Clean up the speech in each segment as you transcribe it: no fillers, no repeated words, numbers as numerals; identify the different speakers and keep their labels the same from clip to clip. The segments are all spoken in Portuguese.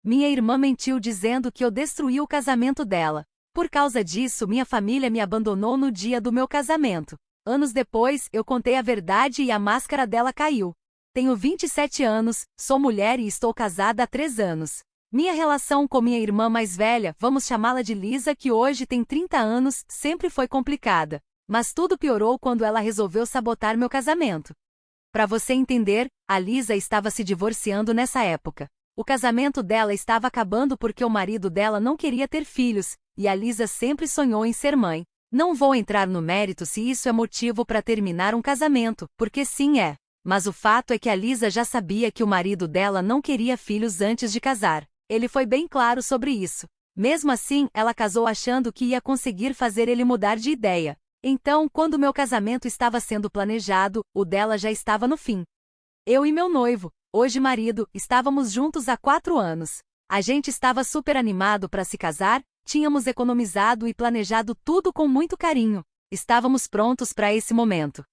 Speaker 1: Minha irmã mentiu dizendo que eu destruí o casamento dela. Por causa disso, minha família me abandonou no dia do meu casamento. Anos depois, eu contei a verdade e a máscara dela caiu. Tenho 27 anos, sou mulher e estou casada há 3 anos. Minha relação com minha irmã mais velha, vamos chamá-la de Lisa, que hoje tem 30 anos, sempre foi complicada. Mas tudo piorou quando ela resolveu sabotar meu casamento. Para você entender, a Lisa estava se divorciando nessa época. O casamento dela estava acabando porque o marido dela não queria ter filhos, e a Lisa sempre sonhou em ser mãe. Não vou entrar no mérito se isso é motivo para terminar um casamento, porque sim é. Mas o fato é que a Lisa já sabia que o marido dela não queria filhos antes de casar. Ele foi bem claro sobre isso. Mesmo assim, ela casou achando que ia conseguir fazer ele mudar de ideia. Então, quando meu casamento estava sendo planejado, o dela já estava no fim. Eu e meu noivo, hoje marido, estávamos juntos há 4 anos. A gente estava super animado para se casar, tínhamos economizado e planejado tudo com muito carinho. Estávamos prontos para esse momento.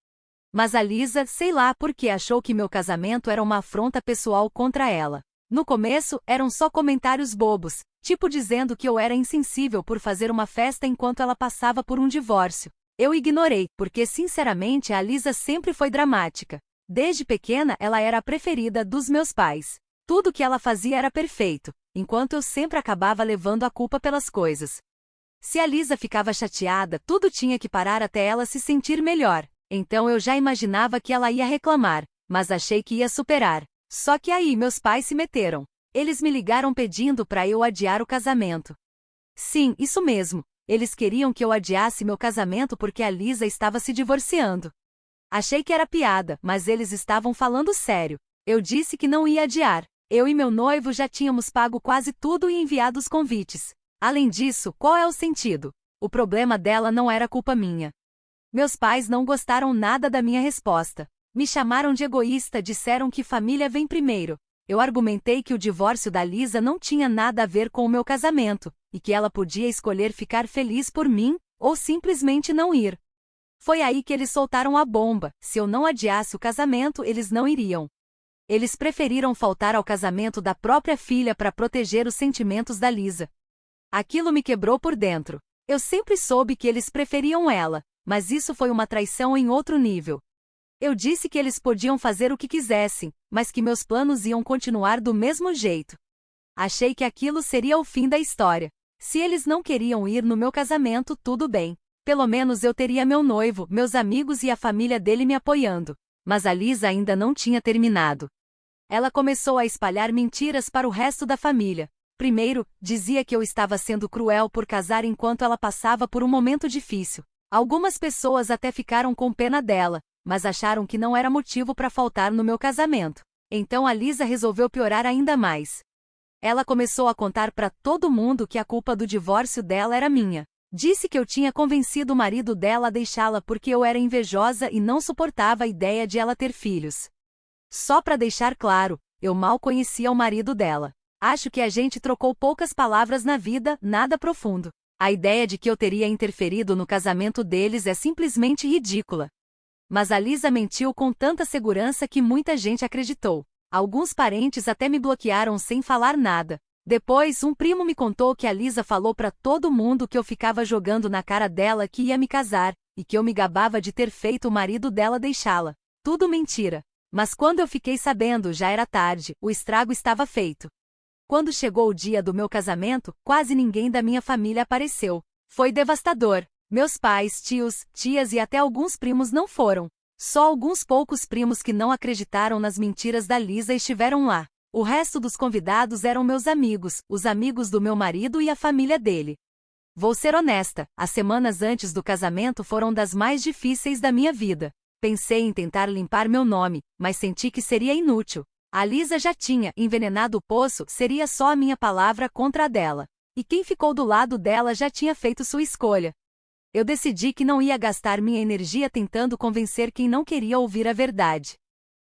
Speaker 1: Mas a Lisa, sei lá por que achou que meu casamento era uma afronta pessoal contra ela. No começo, eram só comentários bobos, tipo dizendo que eu era insensível por fazer uma festa enquanto ela passava por um divórcio. Eu ignorei, porque sinceramente a Lisa sempre foi dramática. Desde pequena ela era a preferida dos meus pais. Tudo que ela fazia era perfeito, enquanto eu sempre acabava levando a culpa pelas coisas. Se a Lisa ficava chateada, tudo tinha que parar até ela se sentir melhor. Então eu já imaginava que ela ia reclamar, mas achei que ia superar. Só que aí meus pais se meteram. Eles me ligaram pedindo para eu adiar o casamento. Sim, isso mesmo. Eles queriam que eu adiasse meu casamento porque a Lisa estava se divorciando. Achei que era piada, mas eles estavam falando sério. Eu disse que não ia adiar. Eu e meu noivo já tínhamos pago quase tudo e enviado os convites. Além disso, qual é o sentido? O problema dela não era culpa minha. Meus pais não gostaram nada da minha resposta. Me chamaram de egoísta, disseram que família vem primeiro. Eu argumentei que o divórcio da Lisa não tinha nada a ver com o meu casamento, e que ela podia escolher ficar feliz por mim, ou simplesmente não ir. Foi aí que eles soltaram a bomba: se eu não adiasse o casamento, eles não iriam. Eles preferiram faltar ao casamento da própria filha para proteger os sentimentos da Lisa. Aquilo me quebrou por dentro. Eu sempre soube que eles preferiam ela, mas isso foi uma traição em outro nível. Eu disse que eles podiam fazer o que quisessem, mas que meus planos iam continuar do mesmo jeito. Achei que aquilo seria o fim da história. Se eles não queriam ir no meu casamento, tudo bem. Pelo menos eu teria meu noivo, meus amigos e a família dele me apoiando. Mas a Lisa ainda não tinha terminado. Ela começou a espalhar mentiras para o resto da família. Primeiro, dizia que eu estava sendo cruel por casar enquanto ela passava por um momento difícil. Algumas pessoas até ficaram com pena dela, mas acharam que não era motivo para faltar no meu casamento. Então a Lisa resolveu piorar ainda mais. Ela começou a contar para todo mundo que a culpa do divórcio dela era minha. Disse que eu tinha convencido o marido dela a deixá-la porque eu era invejosa e não suportava a ideia de ela ter filhos. Só para deixar claro, eu mal conhecia o marido dela. Acho que a gente trocou poucas palavras na vida, nada profundo. A ideia de que eu teria interferido no casamento deles é simplesmente ridícula. Mas a Lisa mentiu com tanta segurança que muita gente acreditou. Alguns parentes até me bloquearam sem falar nada. Depois, um primo me contou que a Lisa falou para todo mundo que eu ficava jogando na cara dela que ia me casar, e que eu me gabava de ter feito o marido dela deixá-la. Tudo mentira. Mas quando eu fiquei sabendo, já era tarde, o estrago estava feito. Quando chegou o dia do meu casamento, quase ninguém da minha família apareceu. Foi devastador. Meus pais, tios, tias e até alguns primos não foram. Só alguns poucos primos que não acreditaram nas mentiras da Lisa estiveram lá. O resto dos convidados eram meus amigos, os amigos do meu marido e a família dele. Vou ser honesta, as semanas antes do casamento foram das mais difíceis da minha vida. Pensei em tentar limpar meu nome, mas senti que seria inútil. A Lisa já tinha envenenado o poço, seria só a minha palavra contra a dela. E quem ficou do lado dela já tinha feito sua escolha. Eu decidi que não ia gastar minha energia tentando convencer quem não queria ouvir a verdade.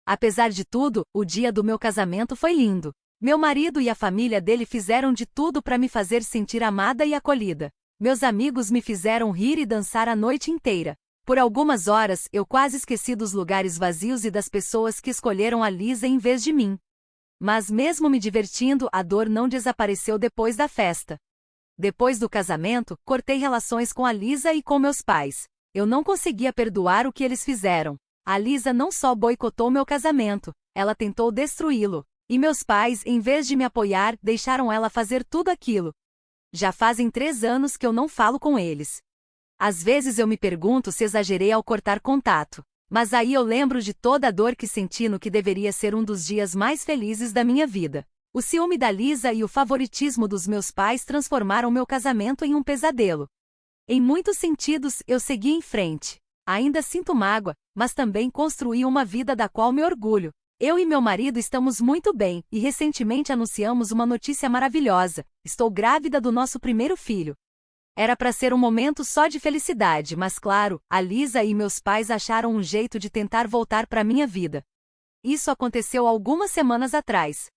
Speaker 1: Apesar de tudo, o dia do meu casamento foi lindo. Meu marido e a família dele fizeram de tudo para me fazer sentir amada e acolhida. Meus amigos me fizeram rir e dançar a noite inteira. Por algumas horas, eu quase esqueci dos lugares vazios e das pessoas que escolheram a Lisa em vez de mim. Mas mesmo me divertindo, a dor não desapareceu depois da festa. Depois do casamento, cortei relações com a Lisa e com meus pais. Eu não conseguia perdoar o que eles fizeram. A Lisa não só boicotou meu casamento, ela tentou destruí-lo. E meus pais, em vez de me apoiar, deixaram ela fazer tudo aquilo. Já fazem 3 anos que eu não falo com eles. Às vezes eu me pergunto se exagerei ao cortar contato. Mas aí eu lembro de toda a dor que senti no que deveria ser um dos dias mais felizes da minha vida. O ciúme da Lisa e o favoritismo dos meus pais transformaram meu casamento em um pesadelo. Em muitos sentidos, eu segui em frente. Ainda sinto mágoa, mas também construí uma vida da qual me orgulho. Eu e meu marido estamos muito bem, e recentemente anunciamos uma notícia maravilhosa. Estou grávida do nosso primeiro filho. Era para ser um momento só de felicidade, mas claro, a Lisa e meus pais acharam um jeito de tentar voltar para minha vida. Isso aconteceu algumas semanas atrás.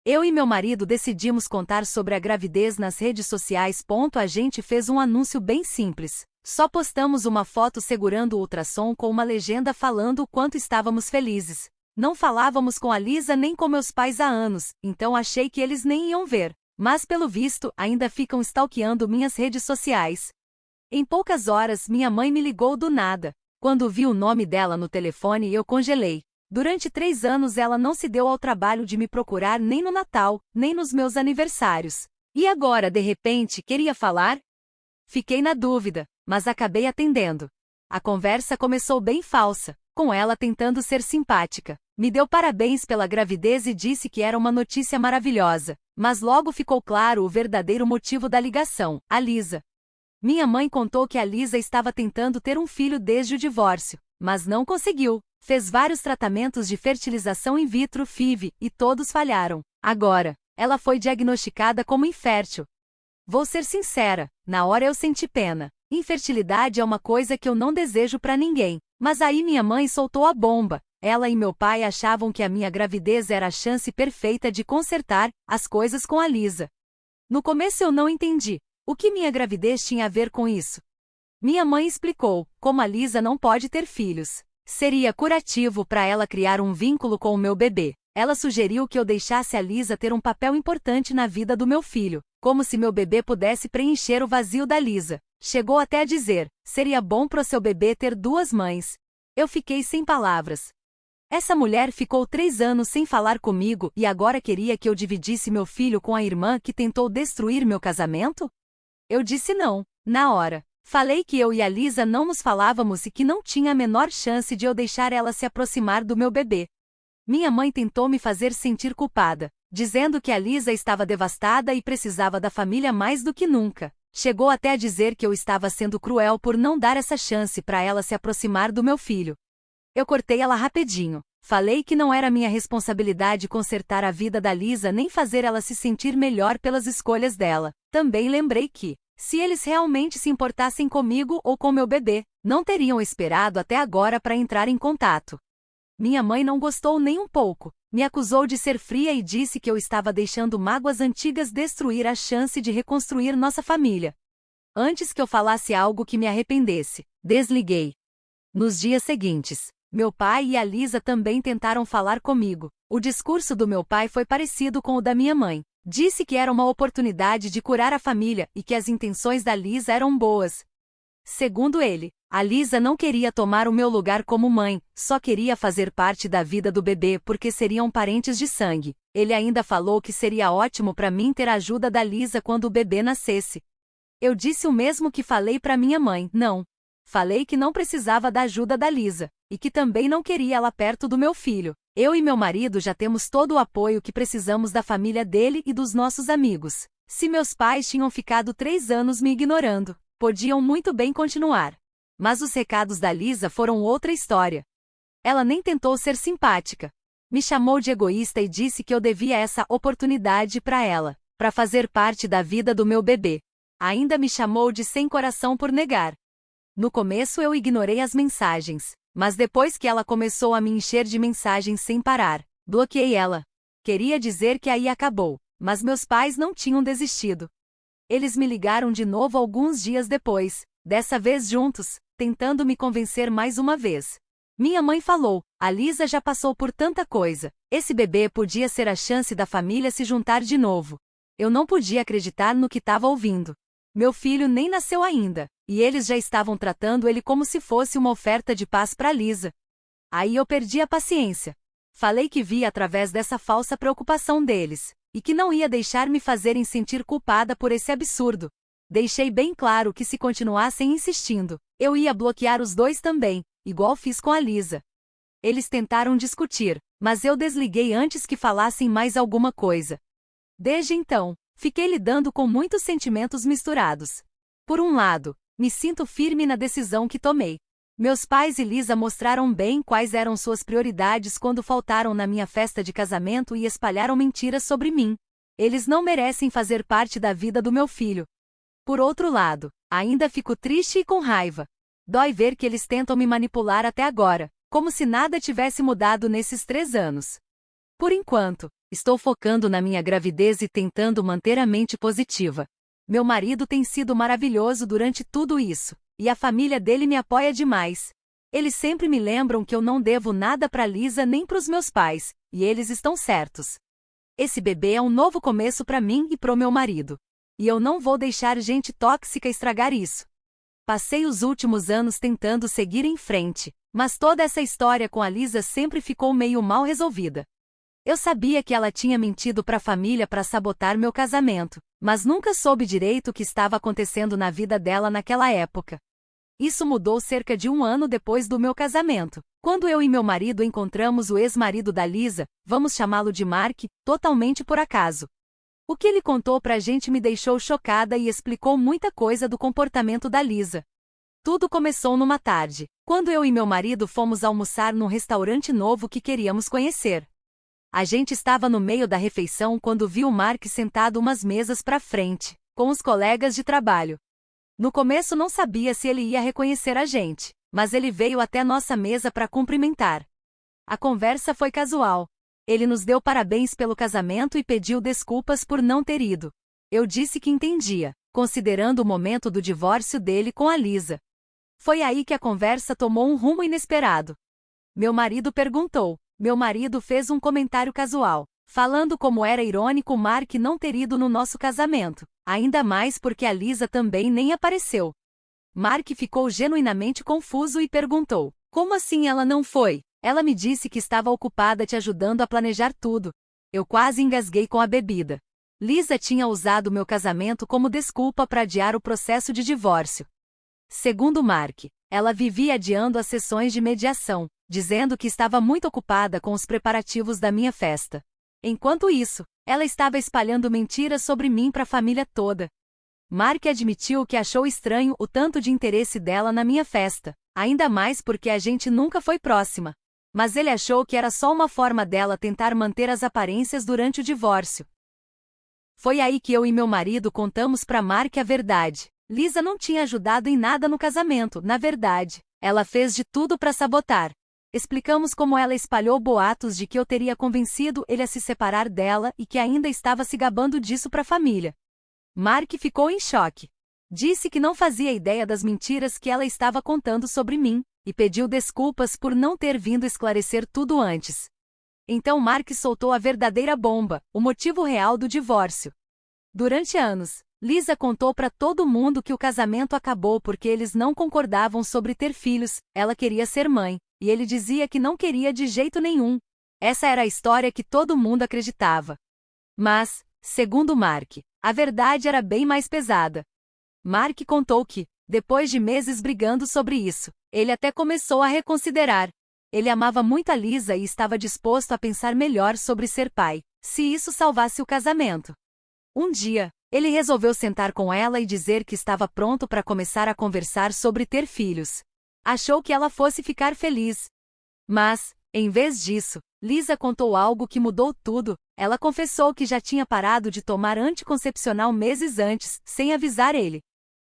Speaker 1: Eu e meu marido decidimos contar sobre a gravidez nas redes sociais. A gente fez um anúncio bem simples. Só postamos uma foto segurando o ultrassom com uma legenda falando o quanto estávamos felizes. Não falávamos com a Lisa nem com meus pais há anos, então achei que eles nem iam ver. Mas pelo visto, ainda ficam stalkeando minhas redes sociais. Em poucas horas, minha mãe me ligou do nada. Quando vi o nome dela no telefone, eu congelei. Durante 3 anos ela não se deu ao trabalho de me procurar nem no Natal, nem nos meus aniversários. E agora, de repente, queria falar? Fiquei na dúvida, mas acabei atendendo. A conversa começou bem falsa, com ela tentando ser simpática. Me deu parabéns pela gravidez e disse que era uma notícia maravilhosa. Mas logo ficou claro o verdadeiro motivo da ligação, a Lisa. Minha mãe contou que a Lisa estava tentando ter um filho desde o divórcio, mas não conseguiu. Fez vários tratamentos de fertilização in vitro FIV, e todos falharam. Agora, ela foi diagnosticada como infértil. Vou ser sincera, na hora eu senti pena. Infertilidade é uma coisa que eu não desejo para ninguém. Mas aí minha mãe soltou a bomba. Ela e meu pai achavam que a minha gravidez era a chance perfeita de consertar as coisas com a Lisa. No começo eu não entendi. O que minha gravidez tinha a ver com isso? Minha mãe explicou, como a Lisa não pode ter filhos. Seria curativo para ela criar um vínculo com o meu bebê. Ela sugeriu que eu deixasse a Lisa ter um papel importante na vida do meu filho, como se meu bebê pudesse preencher o vazio da Lisa. Chegou até a dizer, seria bom para o seu bebê ter 2 mães. Eu fiquei sem palavras. Essa mulher ficou 3 anos sem falar comigo e agora queria que eu dividisse meu filho com a irmã que tentou destruir meu casamento? Eu disse não, na hora. Falei que eu e a Lisa não nos falávamos e que não tinha a menor chance de eu deixar ela se aproximar do meu bebê. Minha mãe tentou me fazer sentir culpada, dizendo que a Lisa estava devastada e precisava da família mais do que nunca. Chegou até a dizer que eu estava sendo cruel por não dar essa chance para ela se aproximar do meu filho. Eu cortei ela rapidinho. Falei que não era minha responsabilidade consertar a vida da Lisa nem fazer ela se sentir melhor pelas escolhas dela. Também lembrei que, se eles realmente se importassem comigo ou com meu bebê, não teriam esperado até agora para entrar em contato. Minha mãe não gostou nem um pouco. Me acusou de ser fria e disse que eu estava deixando mágoas antigas destruir a chance de reconstruir nossa família. Antes que eu falasse algo que me arrependesse, desliguei. Nos dias seguintes, meu pai e a Lisa também tentaram falar comigo. O discurso do meu pai foi parecido com o da minha mãe. Disse que era uma oportunidade de curar a família e que as intenções da Lisa eram boas. Segundo ele, a Lisa não queria tomar o meu lugar como mãe, só queria fazer parte da vida do bebê porque seriam parentes de sangue. Ele ainda falou que seria ótimo para mim ter a ajuda da Lisa quando o bebê nascesse. Eu disse o mesmo que falei para minha mãe, não. Falei que não precisava da ajuda da Lisa, e que também não queria ela perto do meu filho. Eu e meu marido já temos todo o apoio que precisamos da família dele e dos nossos amigos. Se meus pais tinham ficado 3 anos me ignorando, podiam muito bem continuar. Mas os recados da Lisa foram outra história. Ela nem tentou ser simpática. Me chamou de egoísta e disse que eu devia essa oportunidade para ela, para fazer parte da vida do meu bebê. Ainda me chamou de sem coração por negar. No começo eu ignorei as mensagens, mas depois que ela começou a me encher de mensagens sem parar, bloqueei ela. Queria dizer que aí acabou, mas meus pais não tinham desistido. Eles me ligaram de novo alguns dias depois, dessa vez juntos, tentando me convencer mais uma vez. Minha mãe falou, a Lisa já passou por tanta coisa. Esse bebê podia ser a chance da família se juntar de novo. Eu não podia acreditar no que estava ouvindo. Meu filho nem nasceu ainda, e eles já estavam tratando ele como se fosse uma oferta de paz para Lisa. Aí eu perdi a paciência. Falei que via através dessa falsa preocupação deles, e que não ia deixar me fazerem sentir culpada por esse absurdo. Deixei bem claro que se continuassem insistindo, eu ia bloquear os dois também, igual fiz com a Lisa. Eles tentaram discutir, mas eu desliguei antes que falassem mais alguma coisa. Desde então, fiquei lidando com muitos sentimentos misturados. Por um lado, me sinto firme na decisão que tomei. Meus pais e Lisa mostraram bem quais eram suas prioridades quando faltaram na minha festa de casamento e espalharam mentiras sobre mim. Eles não merecem fazer parte da vida do meu filho. Por outro lado, ainda fico triste e com raiva. Dói ver que eles tentam me manipular até agora, como se nada tivesse mudado nesses 3 anos. Por enquanto, estou focando na minha gravidez e tentando manter a mente positiva. Meu marido tem sido maravilhoso durante tudo isso, e a família dele me apoia demais. Eles sempre me lembram que eu não devo nada para Lisa nem para os meus pais, e eles estão certos. Esse bebê é um novo começo para mim e pro meu marido. E eu não vou deixar gente tóxica estragar isso. Passei os últimos anos tentando seguir em frente, mas toda essa história com a Lisa sempre ficou meio mal resolvida. Eu sabia que ela tinha mentido para a família para sabotar meu casamento, mas nunca soube direito o que estava acontecendo na vida dela naquela época. Isso mudou cerca de 1 ano depois do meu casamento, quando eu e meu marido encontramos o ex-marido da Lisa, vamos chamá-lo de Mark, totalmente por acaso. O que ele contou pra gente me deixou chocada e explicou muita coisa do comportamento da Lisa. Tudo começou numa tarde, quando eu e meu marido fomos almoçar num restaurante novo que queríamos conhecer. A gente estava no meio da refeição quando vi o Mark sentado umas mesas pra frente, com os colegas de trabalho. No começo não sabia se ele ia reconhecer a gente, mas ele veio até nossa mesa para cumprimentar. A conversa foi casual. Ele nos deu parabéns pelo casamento e pediu desculpas por não ter ido. Eu disse que entendia, considerando o momento do divórcio dele com a Lisa. Foi aí que a conversa tomou um rumo inesperado. Meu marido perguntou. Meu marido fez um comentário casual, falando como era irônico Mark não ter ido no nosso casamento, ainda mais porque a Lisa também nem apareceu. Mark ficou genuinamente confuso e perguntou, como assim ela não foi? Ela me disse que estava ocupada te ajudando a planejar tudo. Eu quase engasguei com a bebida. Lisa tinha usado meu casamento como desculpa para adiar o processo de divórcio. Segundo Mark, ela vivia adiando as sessões de mediação, dizendo que estava muito ocupada com os preparativos da minha festa. Enquanto isso, ela estava espalhando mentiras sobre mim para a família toda. Mark admitiu que achou estranho o tanto de interesse dela na minha festa, ainda mais porque a gente nunca foi próxima. Mas ele achou que era só uma forma dela tentar manter as aparências durante o divórcio. Foi aí que eu e meu marido contamos para Mark a verdade. Lisa não tinha ajudado em nada no casamento, na verdade. Ela fez de tudo para sabotar. Explicamos como ela espalhou boatos de que eu teria convencido ele a se separar dela e que ainda estava se gabando disso para a família. Mark ficou em choque. Disse que não fazia ideia das mentiras que ela estava contando sobre mim, e pediu desculpas por não ter vindo esclarecer tudo antes. Então Mark soltou a verdadeira bomba, o motivo real do divórcio. Durante anos, Lisa contou para todo mundo que o casamento acabou porque eles não concordavam sobre ter filhos, ela queria ser mãe, e ele dizia que não queria de jeito nenhum. Essa era a história que todo mundo acreditava. Mas, segundo Mark, a verdade era bem mais pesada. Mark contou que, depois de meses brigando sobre isso, ele até começou a reconsiderar. Ele amava muito a Lisa e estava disposto a pensar melhor sobre ser pai, se isso salvasse o casamento. Um dia, ele resolveu sentar com ela e dizer que estava pronto para começar a conversar sobre ter filhos. Achou que ela fosse ficar feliz. Mas, em vez disso, Lisa contou algo que mudou tudo. Ela confessou que já tinha parado de tomar anticoncepcional meses antes, sem avisar ele.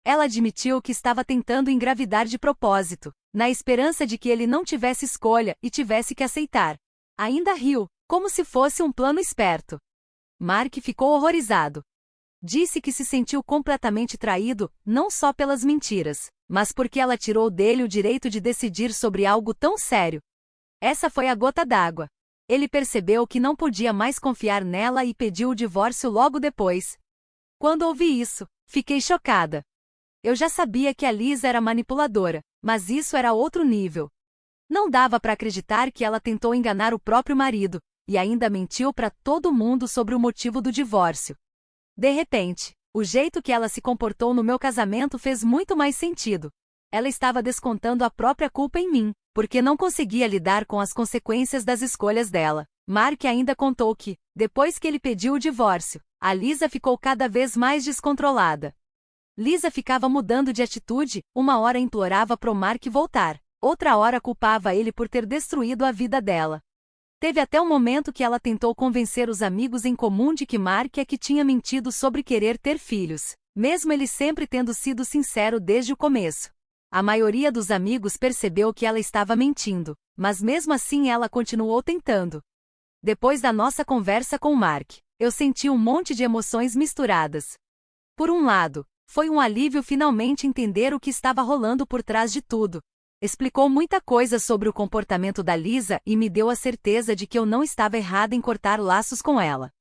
Speaker 1: Ela admitiu que estava tentando engravidar de propósito, na esperança de que ele não tivesse escolha e tivesse que aceitar. Ainda riu, como se fosse um plano esperto. Mark ficou horrorizado. Disse que se sentiu completamente traído, não só pelas mentiras, mas porque ela tirou dele o direito de decidir sobre algo tão sério. Essa foi a gota d'água. Ele percebeu que não podia mais confiar nela e pediu o divórcio logo depois. Quando ouvi isso, fiquei chocada. Eu já sabia que a Lisa era manipuladora, mas isso era outro nível. Não dava para acreditar que ela tentou enganar o próprio marido, e ainda mentiu para todo mundo sobre o motivo do divórcio. De repente, o jeito que ela se comportou no meu casamento fez muito mais sentido. Ela estava descontando a própria culpa em mim, porque não conseguia lidar com as consequências das escolhas dela. Mark ainda contou que, depois que ele pediu o divórcio, a Lisa ficou cada vez mais descontrolada. Lisa ficava mudando de atitude, uma hora implorava pro Mark voltar, outra hora culpava ele por ter destruído a vida dela. Teve até um momento que ela tentou convencer os amigos em comum de que Mark é que tinha mentido sobre querer ter filhos, mesmo ele sempre tendo sido sincero desde o começo. A maioria dos amigos percebeu que ela estava mentindo, mas mesmo assim ela continuou tentando. Depois da nossa conversa com Mark, eu senti um monte de emoções misturadas. Por um lado, foi um alívio finalmente entender o que estava rolando por trás de tudo. Explicou muita coisa sobre o comportamento da Lisa e me deu a certeza de que eu não estava errada em cortar laços com ela.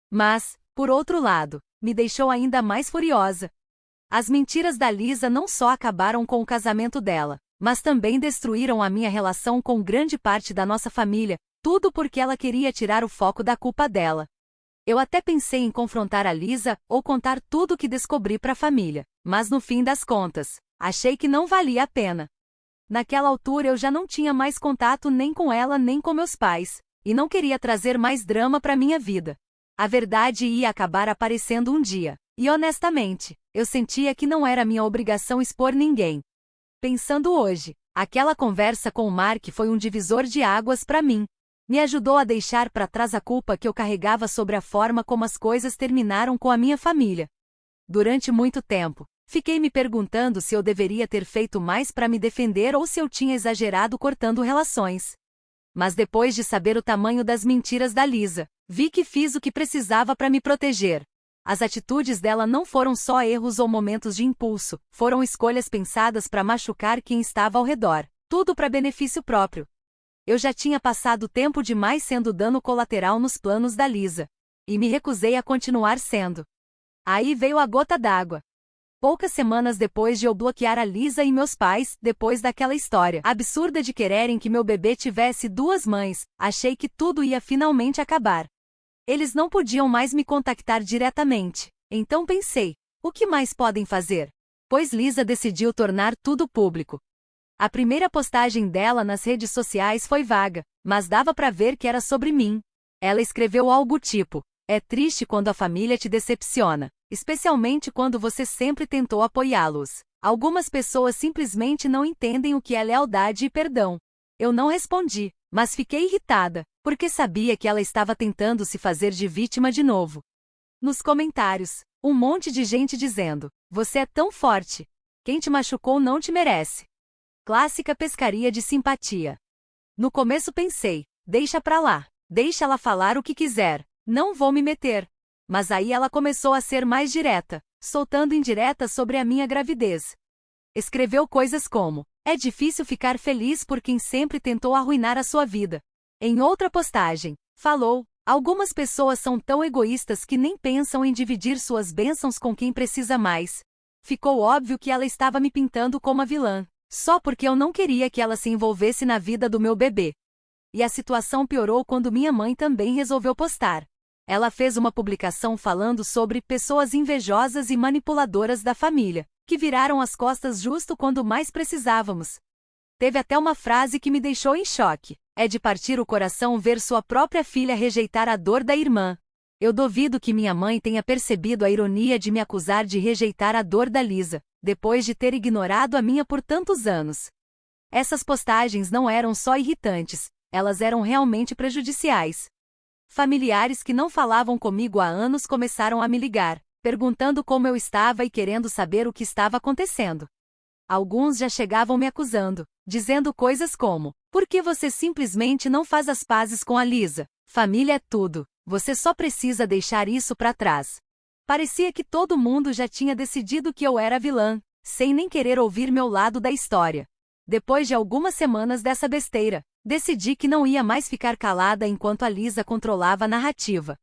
Speaker 1: Mas, por outro lado, me deixou ainda mais furiosa. As mentiras da Lisa não só acabaram com o casamento dela, mas também destruíram a minha relação com grande parte da nossa família, tudo porque ela queria tirar o foco da culpa dela. Eu até pensei em confrontar a Lisa ou contar tudo o que descobri para a família, mas no fim das contas, achei que não valia a pena. Naquela altura eu já não tinha mais contato nem com ela nem com meus pais, e não queria trazer mais drama para minha vida. A verdade ia acabar aparecendo um dia, e honestamente, eu sentia que não era minha obrigação expor ninguém. Pensando hoje, aquela conversa com o Mark foi um divisor de águas para mim. Me ajudou a deixar para trás a culpa que eu carregava sobre a forma como as coisas terminaram com a minha família. Durante muito tempo, fiquei me perguntando se eu deveria ter feito mais para me defender ou se eu tinha exagerado cortando relações. Mas depois de saber o tamanho das mentiras da Lisa, vi que fiz o que precisava para me proteger. As atitudes dela não foram só erros ou momentos de impulso, foram escolhas pensadas para machucar quem estava ao redor, tudo para benefício próprio. Eu já tinha passado tempo demais sendo dano colateral nos planos da Lisa. E me recusei a continuar sendo. Aí veio a gota d'água. Poucas semanas depois de eu bloquear a Lisa e meus pais, depois daquela história absurda de quererem que meu bebê tivesse duas mães, achei que tudo ia finalmente acabar. Eles não podiam mais me contactar diretamente. Então pensei, o que mais podem fazer? Pois Lisa decidiu tornar tudo público. A primeira postagem dela nas redes sociais foi vaga, mas dava para ver que era sobre mim. Ela escreveu algo tipo: é triste quando a família te decepciona, especialmente quando você sempre tentou apoiá-los. Algumas pessoas simplesmente não entendem o que é lealdade e perdão. Eu não respondi, mas fiquei irritada, porque sabia que ela estava tentando se fazer de vítima de novo. Nos comentários, um monte de gente dizendo: você é tão forte. Quem te machucou não te merece. Clássica pescaria de simpatia. No começo pensei, deixa pra lá, deixa ela falar o que quiser, não vou me meter. Mas aí ela começou a ser mais direta, soltando indiretas sobre a minha gravidez. Escreveu coisas como: é difícil ficar feliz por quem sempre tentou arruinar a sua vida. Em outra postagem, falou: algumas pessoas são tão egoístas que nem pensam em dividir suas bênçãos com quem precisa mais. Ficou óbvio que ela estava me pintando como a vilã. Só porque eu não queria que ela se envolvesse na vida do meu bebê. E a situação piorou quando minha mãe também resolveu postar. Ela fez uma publicação falando sobre pessoas invejosas e manipuladoras da família, que viraram as costas justo quando mais precisávamos. Teve até uma frase que me deixou em choque: é de partir o coração ver sua própria filha rejeitar a dor da irmã. Eu duvido que minha mãe tenha percebido a ironia de me acusar de rejeitar a dor da Lisa, depois de ter ignorado a minha por tantos anos. Essas postagens não eram só irritantes, elas eram realmente prejudiciais. Familiares que não falavam comigo há anos começaram a me ligar, perguntando como eu estava e querendo saber o que estava acontecendo. Alguns já chegavam me acusando, dizendo coisas como: por que você simplesmente não faz as pazes com a Lisa? Família é tudo, você só precisa deixar isso para trás. Parecia que todo mundo já tinha decidido que eu era vilã, sem nem querer ouvir meu lado da história. Depois de algumas semanas dessa besteira, decidi que não ia mais ficar calada enquanto a Lisa controlava a narrativa.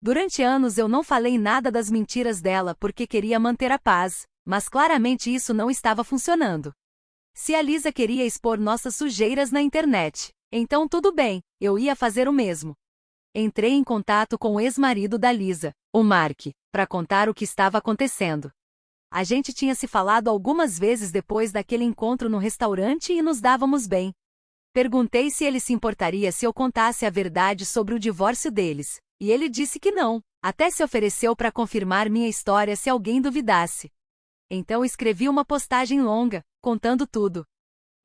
Speaker 1: Durante anos eu não falei nada das mentiras dela porque queria manter a paz, mas claramente isso não estava funcionando. Se a Lisa queria expor nossas sujeiras na internet, então tudo bem, eu ia fazer o mesmo. Entrei em contato com o ex-marido da Lisa, o Mark, para contar o que estava acontecendo. A gente tinha se falado algumas vezes depois daquele encontro no restaurante e nos dávamos bem. Perguntei se ele se importaria se eu contasse a verdade sobre o divórcio deles, e ele disse que não, até se ofereceu para confirmar minha história se alguém duvidasse. Então escrevi uma postagem longa, contando tudo.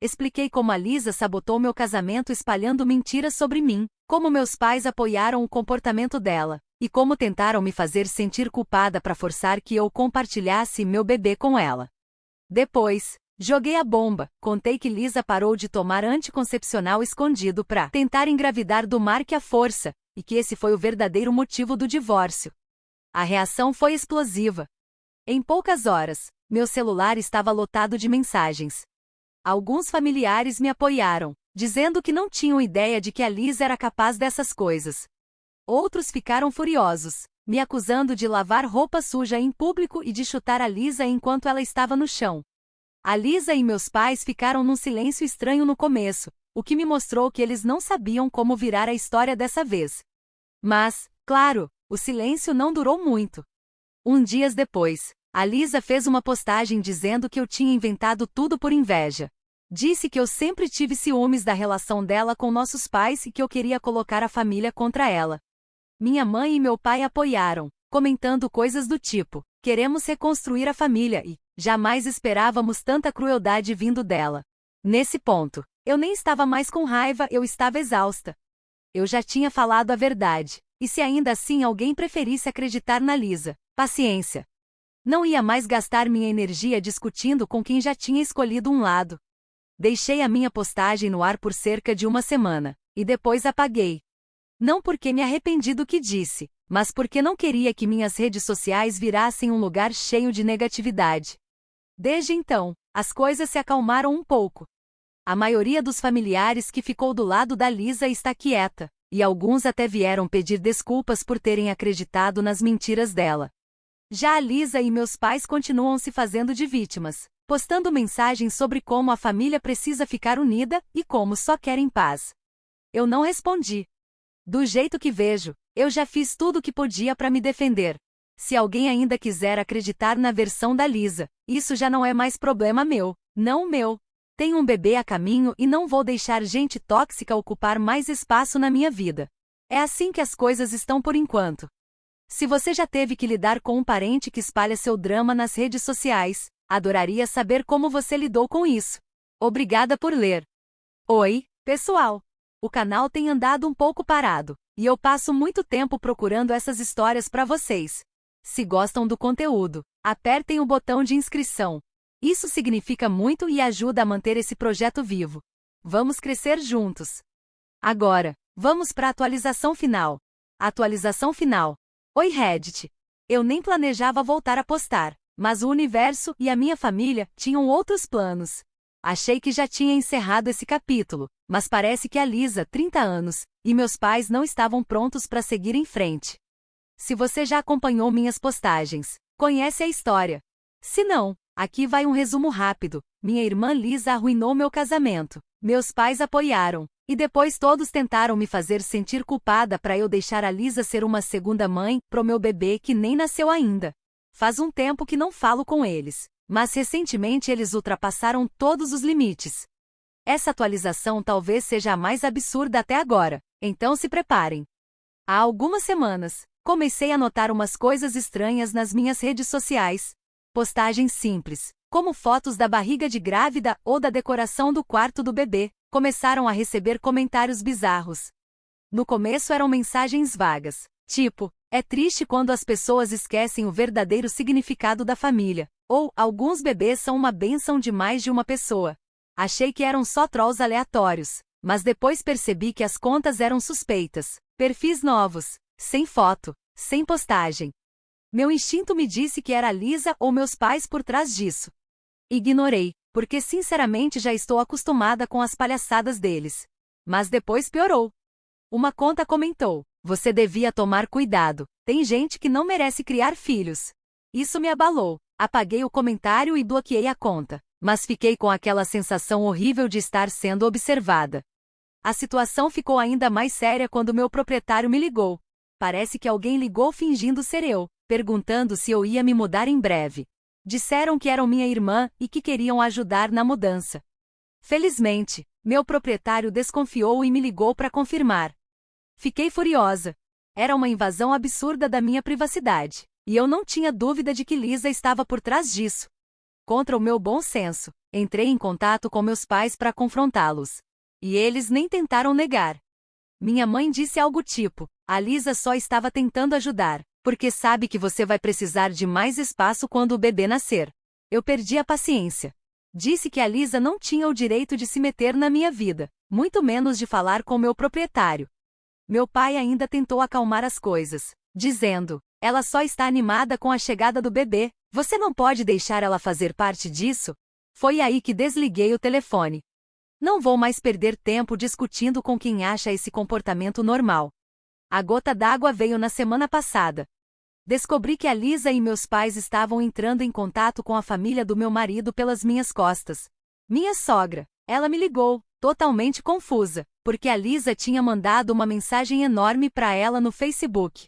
Speaker 1: Expliquei como a Lisa sabotou meu casamento espalhando mentiras sobre mim, como meus pais apoiaram o comportamento dela, e como tentaram me fazer sentir culpada para forçar que eu compartilhasse meu bebê com ela. Depois, joguei a bomba, contei que Lisa parou de tomar anticoncepcional escondido para tentar engravidar do Mark à força, e que esse foi o verdadeiro motivo do divórcio. A reação foi explosiva. Em poucas horas, meu celular estava lotado de mensagens. Alguns familiares me apoiaram, dizendo que não tinham ideia de que a Lisa era capaz dessas coisas. Outros ficaram furiosos, me acusando de lavar roupa suja em público e de chutar a Lisa enquanto ela estava no chão. A Lisa e meus pais ficaram num silêncio estranho no começo, o que me mostrou que eles não sabiam como virar a história dessa vez. Mas, claro, o silêncio não durou muito. Dias depois, a Lisa fez uma postagem dizendo que eu tinha inventado tudo por inveja. Disse que eu sempre tive ciúmes da relação dela com nossos pais e que eu queria colocar a família contra ela. Minha mãe e meu pai apoiaram, comentando coisas do tipo: queremos reconstruir a família e jamais esperávamos tanta crueldade vindo dela. Nesse ponto, eu nem estava mais com raiva, eu estava exausta. Eu já tinha falado a verdade, e se ainda assim alguém preferisse acreditar na Lisa, paciência. Não ia mais gastar minha energia discutindo com quem já tinha escolhido um lado. Deixei a minha postagem no ar por cerca de uma semana, e depois apaguei. Não porque me arrependi do que disse, mas porque não queria que minhas redes sociais virassem um lugar cheio de negatividade. Desde então, as coisas se acalmaram um pouco. A maioria dos familiares que ficou do lado da Lisa está quieta, e alguns até vieram pedir desculpas por terem acreditado nas mentiras dela. Já a Lisa e meus pais continuam se fazendo de vítimas, postando mensagens sobre como a família precisa ficar unida e como só querem paz. Eu não respondi. Do jeito que vejo, eu já fiz tudo o que podia para me defender. Se alguém ainda quiser acreditar na versão da Lisa, isso já não é mais problema meu, não meu. Tenho um bebê a caminho e não vou deixar gente tóxica ocupar mais espaço na minha vida. É assim que as coisas estão por enquanto. Se você já teve que lidar com um parente que espalha seu drama nas redes sociais, adoraria saber como você lidou com isso. Obrigada por ler. Oi, pessoal! O canal tem andado um pouco parado, e eu passo muito tempo procurando essas histórias para vocês. Se gostam do conteúdo, apertem o botão de inscrição. Isso significa muito e ajuda a manter esse projeto vivo. Vamos crescer juntos. Agora, vamos para a atualização final. Atualização final. Oi Reddit. Eu nem planejava voltar a postar, mas o universo e a minha família tinham outros planos. Achei que já tinha encerrado esse capítulo, mas parece que a Lisa, 30 anos, e meus pais não estavam prontos para seguir em frente. Se você já acompanhou minhas postagens, conhece a história. Se não, aqui vai um resumo rápido. Minha irmã Lisa arruinou meu casamento. Meus pais apoiaram, e depois todos tentaram me fazer sentir culpada para eu deixar a Lisa ser uma segunda mãe pro meu bebê que nem nasceu ainda. Faz um tempo que não falo com eles, mas recentemente eles ultrapassaram todos os limites. Essa atualização talvez seja a mais absurda até agora, então se preparem. Há algumas semanas, comecei a notar umas coisas estranhas nas minhas redes sociais. Postagens simples, como fotos da barriga de grávida ou da decoração do quarto do bebê, começaram a receber comentários bizarros. No começo eram mensagens vagas, tipo: é triste quando as pessoas esquecem o verdadeiro significado da família, ou alguns bebês são uma bênção de mais de uma pessoa. Achei que eram só trolls aleatórios, mas depois percebi que as contas eram suspeitas, perfis novos, sem foto, sem postagem. Meu instinto me disse que era a Lisa ou meus pais por trás disso. Ignorei, porque sinceramente já estou acostumada com as palhaçadas deles. Mas depois piorou. Uma conta comentou: "Você devia tomar cuidado, tem gente que não merece criar filhos." Isso me abalou. Apaguei o comentário e bloqueei a conta, mas fiquei com aquela sensação horrível de estar sendo observada. A situação ficou ainda mais séria quando meu proprietário me ligou. Parece que alguém ligou fingindo ser eu, perguntando se eu ia me mudar em breve. Disseram que eram minha irmã e que queriam ajudar na mudança. Felizmente, meu proprietário desconfiou e me ligou para confirmar. Fiquei furiosa. Era uma invasão absurda da minha privacidade, e eu não tinha dúvida de que Lisa estava por trás disso. Contra o meu bom senso, entrei em contato com meus pais para confrontá-los. E eles nem tentaram negar. Minha mãe disse algo tipo: "A Lisa só estava tentando ajudar, porque sabe que você vai precisar de mais espaço quando o bebê nascer." Eu perdi a paciência. Disse que a Lisa não tinha o direito de se meter na minha vida, muito menos de falar com meu proprietário. Meu pai ainda tentou acalmar as coisas, dizendo: "Ela só está animada com a chegada do bebê, você não pode deixar ela fazer parte disso." Foi aí que desliguei o telefone. Não vou mais perder tempo discutindo com quem acha esse comportamento normal. A gota d'água veio na semana passada. Descobri que a Lisa e meus pais estavam entrando em contato com a família do meu marido pelas minhas costas. Minha sogra, ela me ligou, totalmente confusa, porque a Lisa tinha mandado uma mensagem enorme para ela no Facebook.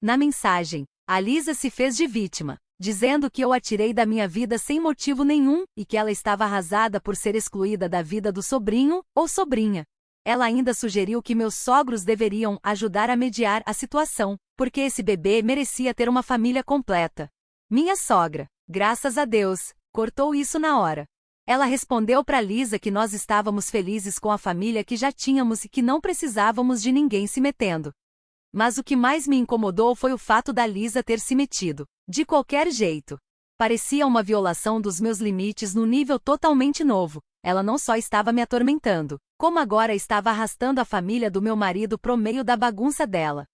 Speaker 1: Na mensagem, a Lisa se fez de vítima, dizendo que eu a tirei da minha vida sem motivo nenhum e que ela estava arrasada por ser excluída da vida do sobrinho ou sobrinha. Ela ainda sugeriu que meus sogros deveriam ajudar a mediar a situação, porque esse bebê merecia ter uma família completa. Minha sogra, graças a Deus, cortou isso na hora. Ela respondeu para Lisa que nós estávamos felizes com a família que já tínhamos e que não precisávamos de ninguém se metendo. Mas o que mais me incomodou foi o fato da Lisa ter se metido, de qualquer jeito. Parecia uma violação dos meus limites num nível totalmente novo. Ela não só estava me atormentando, como agora estava arrastando a família do meu marido pro meio da bagunça dela.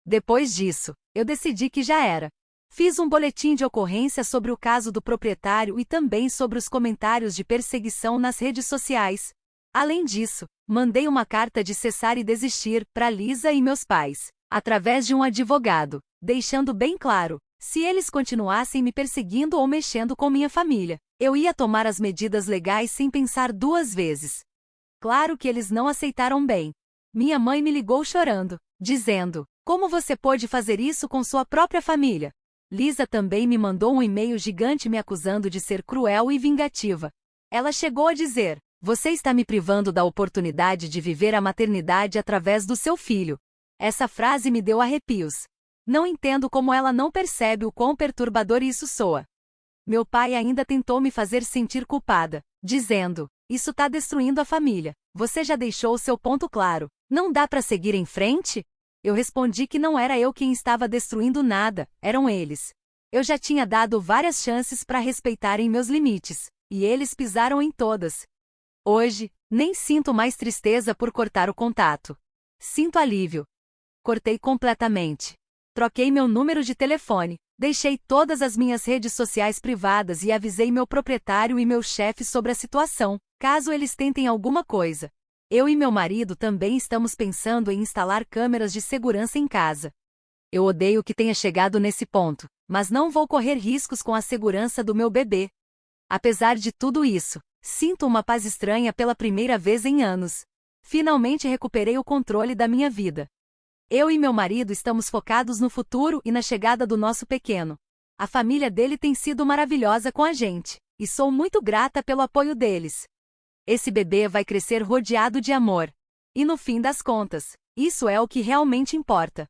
Speaker 1: Depois disso, eu decidi que já era. Fiz um boletim de ocorrência sobre o caso do proprietário e também sobre os comentários de perseguição nas redes sociais. Além disso, mandei uma carta de cessar e desistir para Lisa e meus pais, através de um advogado, deixando bem claro: se eles continuassem me perseguindo ou mexendo com minha família, eu ia tomar as medidas legais sem pensar duas vezes. Claro que eles não aceitaram bem. Minha mãe me ligou chorando, dizendo: "Como você pôde fazer isso com sua própria família?" Lisa também me mandou um e-mail gigante me acusando de ser cruel e vingativa. Ela chegou a dizer: "Você está me privando da oportunidade de viver a maternidade através do seu filho." Essa frase me deu arrepios. Não entendo como ela não percebe o quão perturbador isso soa. Meu pai ainda tentou me fazer sentir culpada, dizendo: "Isso tá destruindo a família. Você já deixou o seu ponto claro. Não dá para seguir em frente?" Eu respondi que não era eu quem estava destruindo nada, eram eles. Eu já tinha dado várias chances para respeitarem meus limites, e eles pisaram em todas. Hoje, nem sinto mais tristeza por cortar o contato. Sinto alívio. Cortei completamente. Troquei meu número de telefone, deixei todas as minhas redes sociais privadas e avisei meu proprietário e meu chefe sobre a situação, caso eles tentem alguma coisa. Eu e meu marido também estamos pensando em instalar câmeras de segurança em casa. Eu odeio que tenha chegado nesse ponto, mas não vou correr riscos com a segurança do meu bebê. Apesar de tudo isso, sinto uma paz estranha pela primeira vez em anos. Finalmente recuperei o controle da minha vida. Eu e meu marido estamos focados no futuro e na chegada do nosso pequeno. A família dele tem sido maravilhosa com a gente, e sou muito grata pelo apoio deles. Esse bebê vai crescer rodeado de amor. E no fim das contas, isso é o que realmente importa.